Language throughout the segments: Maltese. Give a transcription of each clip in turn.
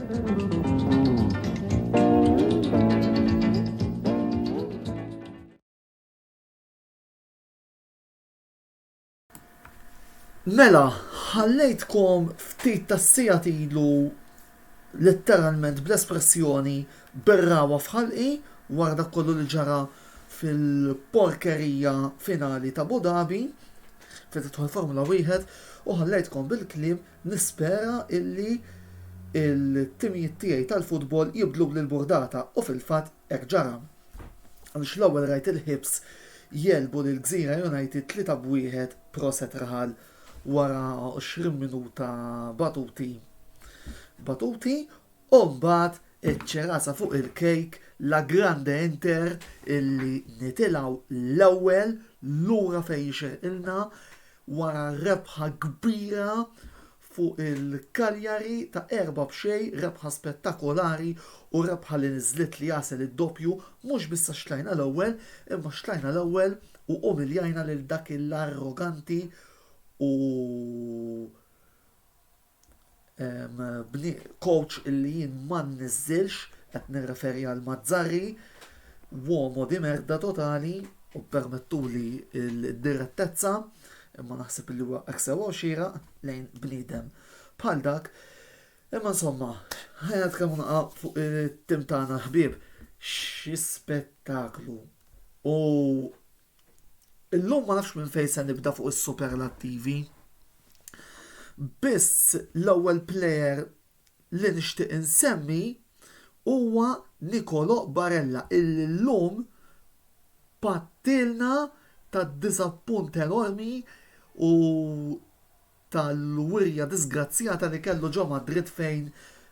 Mela, ħallejtkom ftit tas-sigħat ilu letteralment bl-espressjoni berrawa fħalqi wara dak kollu li ġara fil-porkerija finali ta' Abu Dhabi fejn tidħol Formula 1 u ħallejtkom bil-kliem nispera illi il-timijiet tiegħi tal-futbol jibdlu lil-burdata u fil-fatt hekk ġara. Għaliex l-ewwel rajt il-ħibs jelbu lil Gżira United 3-1 proset raħal wara 20 minuta batuti u mbagħad iċ-ċerasa fuq il-kejk la Grande Inter illi nitilgħu l-ewwel lura fejn xerqilna wara rebħa kbira fuq il-Cagliari ta' 4-0, rebħa spettakolari u rebħa li niżlet li jasel id-doppju mhux bissa xtlajna l-ewwel imma xtlajna l-ewwel u umiljajna lil dak l-arroganti u coach illi jien ma nniżilx qed nirreferi għal Mazzarri uomo di merda totali u permettuli l-direttezza imma naħseb li huwa aksew xieraq lejn bniedem bħal dak. Imma insomma, ħajja tkellmu naqa' fuq it-tim tagħna ħbieb xi spettaklu. U illum ma nafx minn fejn se nibda fuq is-superlattivi. Biss l-ewwel plejer li nixtieq insemmi huwa Nicolo Barella illi llum pattilna tad-diżappunt enormi u tal-wirja disgrazzjata li kellu ġo Madrid fejn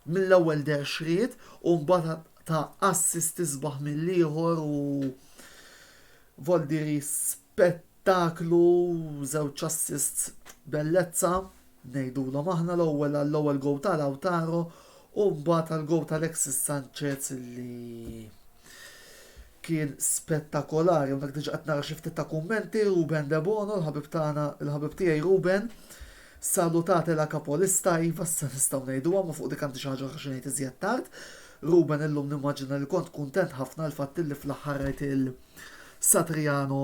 mill-ewwel der xriet u mbagħad ta' assist isbaħ mill-ieħor u voldiri spettaklu żewġ assists bellezza ngħidulhom aħna l-ewwel għall-ewwel gowl ta' Lautaro u mbagħad għall-gowl ta' Alexis Sanchez li kien spettakolari u dak diġà qed nara xi ftit ta' kummenti Ruben De Bono il-ħabib tagħna il-ħabib tiegħi Ruben salutati la kapolista iva issa nistgħu ngħiduha ma fuq dik għandi xi ħaġa xi ngħid iżjed tard. Ruben illum nimmaġina li kont kuntent ħafna l-fatt li fl-aħħar rajt il-Satriano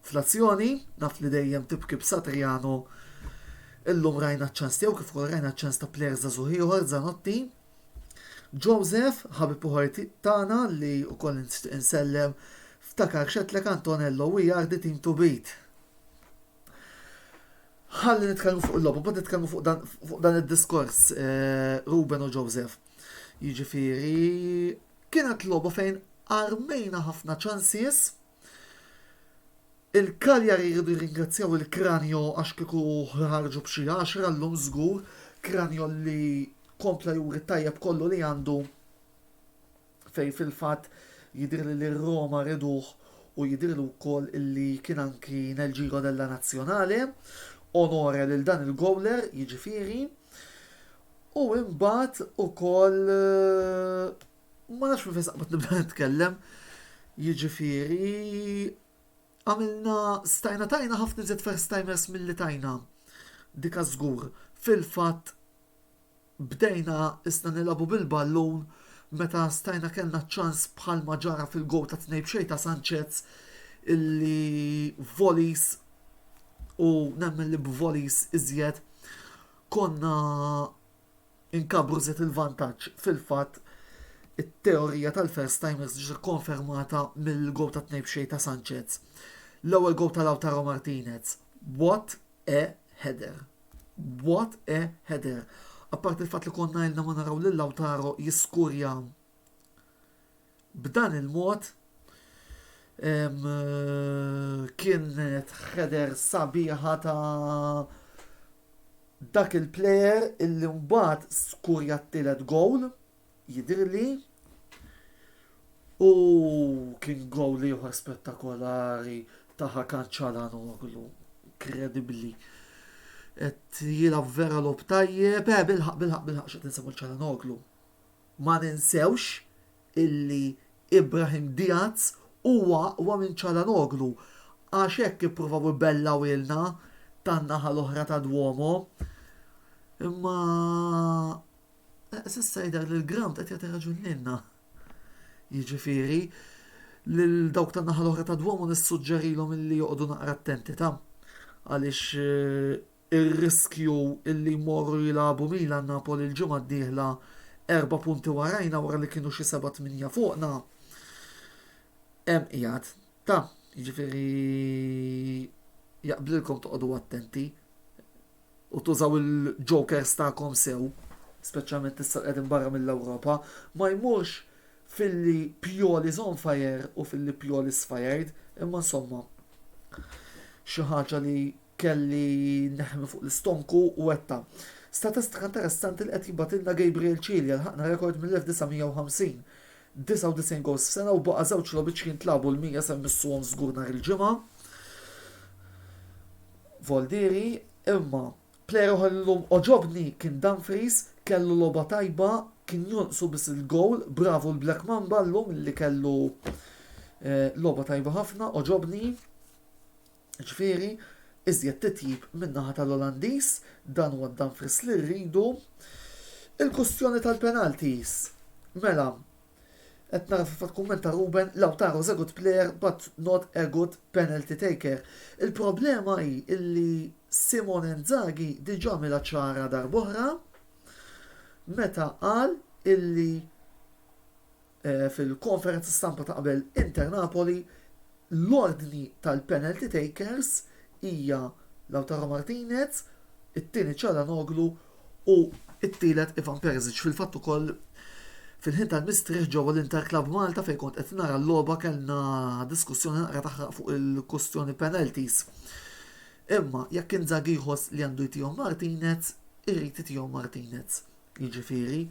fl-azzjoni, naf li dejjem tibki b'Satriano illum rajna ċ-ċans tiegħu kif ukoll rajna ċ-ċans ta' plejers żagħżugħ ieħor Zanotti. Joseph ħabib uħor tagħna li wkoll insellem ftakar xetlek Antonello we are the team to beat. Ħalli nitkellmu fuq il-logħba, bad nitkellmu fuq dan id-diskors Ruben u Joseph. Jiġifieri kienet logħba fejn armejna ħafna ċansies. Il-Cagliari jridu jirringrazzjaw il-Kranjo għax kieku ħarġu b'xi 10 llum żgur, Kranjo li kompla juri tajjeb kollu li għandu fejn fil-fatt jidhirli li Roma riduh u jidhirli wkoll illi kien anki nel Giro della Nazzjonale, onore lil dan il-gowler jiġifieri. U imbagħad ukoll ma nafx minn fejn saqbad nibda nitkellem, jiġifieri għamilna stajna tajna ħafna iżjed first timers milli tajna. Dika żgur. Fil-fatt bdejna isna nilagħbu bil-ballun meta stajna kellna ċans bħalma ġara fil-gowl ta' 2-0 ta' Sanchez illi volleys u nemmen li b'volleys iżjed konna inkabru żied il-vantaġġ. Fil-fatt it-teorija tal-first timers ġi konfermata mill-gowl ta' 2-0 ta' Sanchez. L-ewwel gowl ta' Lautaro Martinez. What a header. What a header. Apart il-fatt li konna ilna ma naraw lil Lautaro jiskurja b'dan il-mod kienet header sabiħa ta' dak il-plejer illi mbagħad skurja t-tielet gowl jidhirli u kien gowl ieħor spettakolari ta' Hakan Çalhanoğlu, kredibbli. Et jilab vera lob tajjeb, bilħaq xaqt ninsabu l-Çalhanoğlu. Ma ninsewx illi Ibrahim Diaz huwa minn Çalhanoğlu għax hekk ippruvaw ibellaw ilna tan-naħa l-oħra ta' Duomo. Imma Sissa jidher li l-ground qed jagħti raġun lilna. Jiġifieri, lil dawk tan-naħa l-oħra ta' Duomo nissuġġerilhom illi joqogħdu naqra attenti ta' għaliex ir-riskju illi jmorru jilagħbu Milan Napoli l-ġimgħa d-dieħla 4 punti warajna wara li kienu xi 7-8 fuqna. Hemm qiegħed ta' jiġifieri jaqblilkom toqgħodu attenti u tużaw il-jokers tagħkom sew, speċjalment issa qegħdin barra mill-Ewropa, ma jmurx fil-li Pioli's on fire u fil-li Pioli's fired, imma insomma xi ħaġa li kelli neħmi fuq l-istonku u wetta. Statistika interessanti li qed jibatilna Gabriel Cilja ħaqna rekord mill-1950. 99 gols f'sena u baqa' żewġ logħbiet kien tlabu l-100 semmissuhom żgur nhar il-ġimgħa. Voldiri, imma plejer ħallum oġobni kien Dumfries, kellu logħba tajba, kien jonqsu biss il-gowl, bravo l-Black Mamba llum li kellu logħba tajba ħafna, oġobni. Ġifieri, iżjed titjib min-naħa tal-Olandiż, dan huwa Dumfries li rridu. Il-kustjoni tal-penalties. Mela, qed nara fil kummenta Ruben, Lautaro is a good player but not a good penalty taker. Il-problema hi illi Simone Inzaghi diġà mela ċara darb'oħra meta qal illi fil-konferenza stampa ta' qabel Inter Napoli l-ordni tal-penalty takers hija Lautaro Martinez, it-tieni Çalhanoğlu u it-tielet Ivan Perisic. Fil-fatt ukoll fil-ħin tal-mistrieħ ġewwa l-Inter Club Malta fejn kont qed nara l-logħba kellna diskussjoni naqra taħraq fuq il-kwestjoni penalties. Imma jekk Inzaghi jħoss li għandu jtihom Martinez, irid jtihom Martinez. Jiġifieri,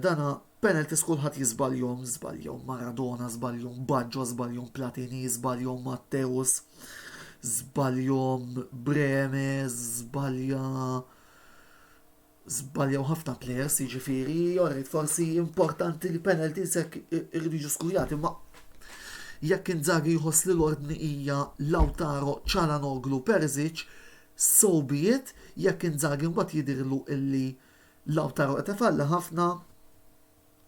dana penalties kulħadd jiżbaljhom, żbaljhom Maradona, żbaljhom Baggio, żbaljhom Platini, żbaljhom Matteus, żbaljhom Breme, żbaljaw ħafna players, jiġifieri, jorrit forsi importanti li penalties jekk irridu jiġu skurjati, ma jekk Inzaghi jħoss li l-ordni hija Lautaro, Çalhanoğlu, Perisic, so be it, jekk Inzaghi mbagħad jidhirlu illi Lautaro qed ifalla ħafna,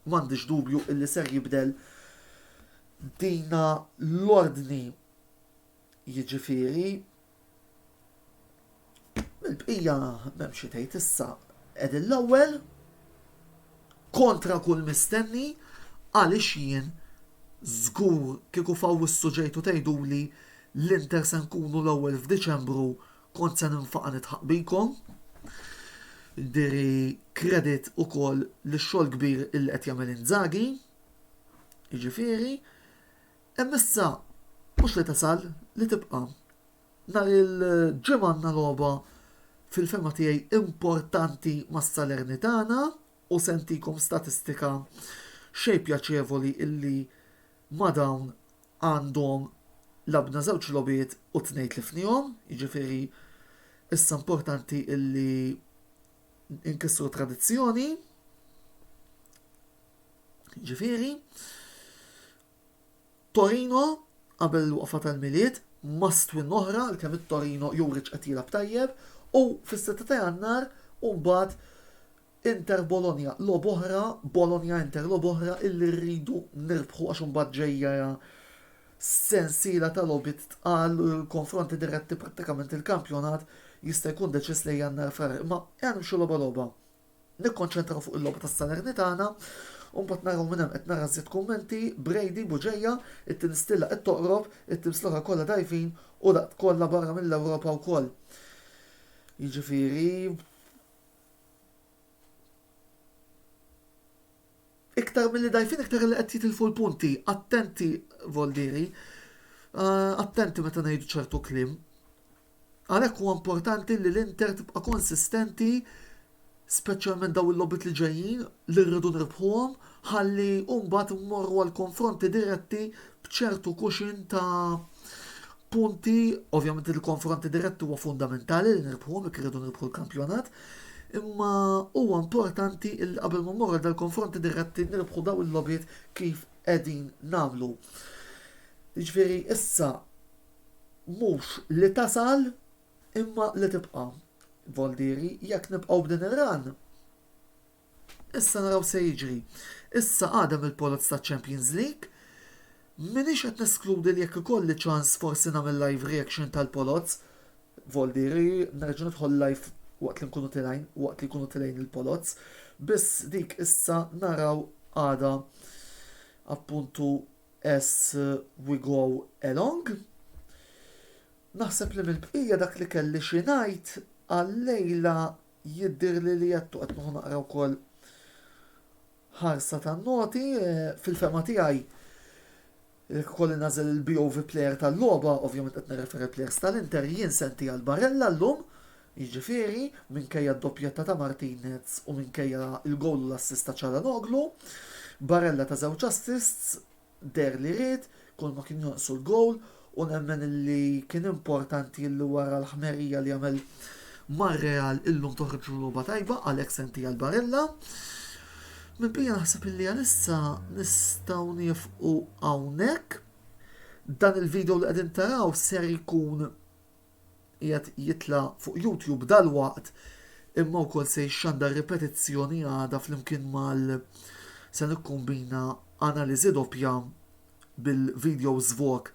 m'għandix dubju illi ser jibdel dina l-ordni. Jiġifieri, il-bqija m'hemm xi tgħid issa qegħdin l-ewwel kontra kull mistenni għaliex jien żgur kieku fawwissu ġejtu tgħiduli l-Inter se nkunu l-ewwel f'Diċembru kont se ninfaqa nitħaq bikom. Diri kredit ukoll lix-xogħol kbir illi qed jagħmel Inzaghi. Jiġifieri, hemm issa mhux li tasal li tibqa'. Nhar il-ġimgħa għandna logħba fil-fema tiegħi importanti mas-Salernitana u sentikom statistika xejn pjaċevoli illi ma' dawn għandhom labna żewġ logħbiet u tnejn tlifnihom, jiġifieri issa importanti illi inkissru tradizzjoni. Jiġifieri Torino qabel l-waqfa tal-miliet must win oħra l-kemm it-Torino juriġ qed jilgħab tajjeb u fis-6 ta' Jannar u mbagħad Inter Bologna logħba oħra, Bologna Inter logħba oħra illi rridu nirbħu għax imbagħad ġejja sensiela ta' logħbiet tqal konfronti diretti prattikament il-kampjonat jista' jkun deċiż li Jannar frar, imma jagħmlu xi logħba. Nikkonċentraw fuq il-logħba tas-Salernitana u mbagħad naraw minn hemm qed nara żied kummenti Brady Buġejja, it-tinstilla qed toqrob, it-timsloħa kollha dajfin u daqt kollha barra mill-Ewropa wkoll. Jiġifieri iktar milli dajfin iktar li qed jitilfu l-punti, attenti Voldiri, attenti meta ngħidu ċertu kliem. Għalhekk huwa importanti li l-Inter tibqa' konsistenti, speċjalment daw il-logħbiet li ġejjin li rridu nirbħuhom, ħalli mbagħad immorru għal konfronti diretti b'ċertu kuxin ta' punti. Ovvjament il-konfronti diretti huwa fundamentali li nirbħuhom jekk irridu nirbħu l-kampjonat, imma huwa importanti il qabel ma mmorru dal-konfronti diretti nirbħu daw il-logħbiet kif qegħdin nagħmlu. Jiġifieri issa mhux li tasal imma li tibqa'. Voldiri, jekk nibqgħu b'din ir-ran. issa naraw se jiġri. Issa għadam il-polots ta' Champions League, minix qed neskludi li jekk ikolli ċans forsi nagħmel live reaction tal-polots, voldiri nerġa' nidħol live waqt li nkunu tilajn, waqt li nkunu tilajn il-polots, biss dik issa naraw għada appuntu as we go along. Naħseb li mill-bqija dak li kelli xi ngħid għal-lejla jiddir li jattu qed noħu naqra wkoll ħarsa tan-noti fil-fema tiegħi kolli nażel il-BOV player tal-logħba, ovvjament qed nirreferi players tal-Inter, jien senti għal Barella llum, jiġifieri minkejja d-doppjetta ta' Martinez u minkejja il-gowl u l-assist ta' Çalhanoğlu, Barella ta' żewġ assists, der li ried, kull ma kien jonqsu l-gowl, u nemmen li kien importanti li wara l-ħmerija li għamel mar-Real illum toħroġ logħba tajba għalhekk senti għal Barella. Mill-bija naħseb li għalissa nistgħu nifqu hawnhekk. Dan il-video li qegħdin taraw ser jkun qiegħed jitla fuq YouTube dalwaqt imma wkoll se jxandar ripetizzjoni għada flimkien mal se nikkombina analiżi doppja bil-videos vlog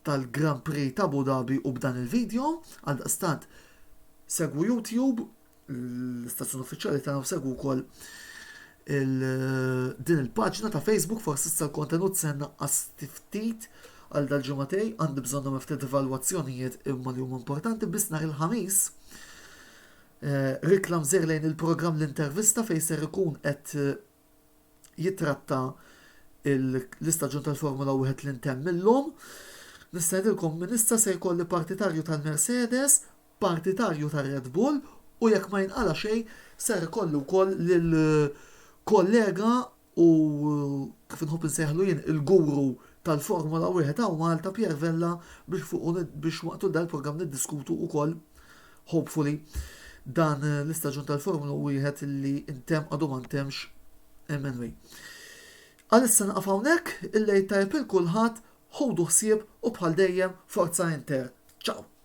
tal-Grand Prix ta' Abu Dhabi u b'dan il-video, għal-daqstant segwu YouTube, l-istazzjon uffiċjali tagħna segwu wkoll din il-paġna ta' Facebook, forsi issa l-kontenut se naqqas ftit għal dal-ġimgħatej, għandi bżonn ftit evalwazzjonijiet imma li huma importanti biss nhar il-ħamis. Riklam lejn il-programm l-intervista fejn ser ikun qed jitratta l-istaġun tal-Formula 1 li ntemm illum. Nista' ngħidilkom minn issa se jkolli partitarju tal-Mercedes, partitarju tal-Red Bull u jekk ma jinqala xejn ser ikollu wkoll lill-kollega u kif inħobb insejħlu jien il-guru tal-Formula 1 ta' Malta Pier Vella biex waqtu dal-programm niddiskutu wkoll hopefully dan l-istaġun tal-Formula 1 li intemm għadu ma ntemx MNW. Għalissa naqaf hawnhekk, il-lejl tajb il-kulħadd, ħudu ħsieb u bħal dejjem Forza Inter. Ciao!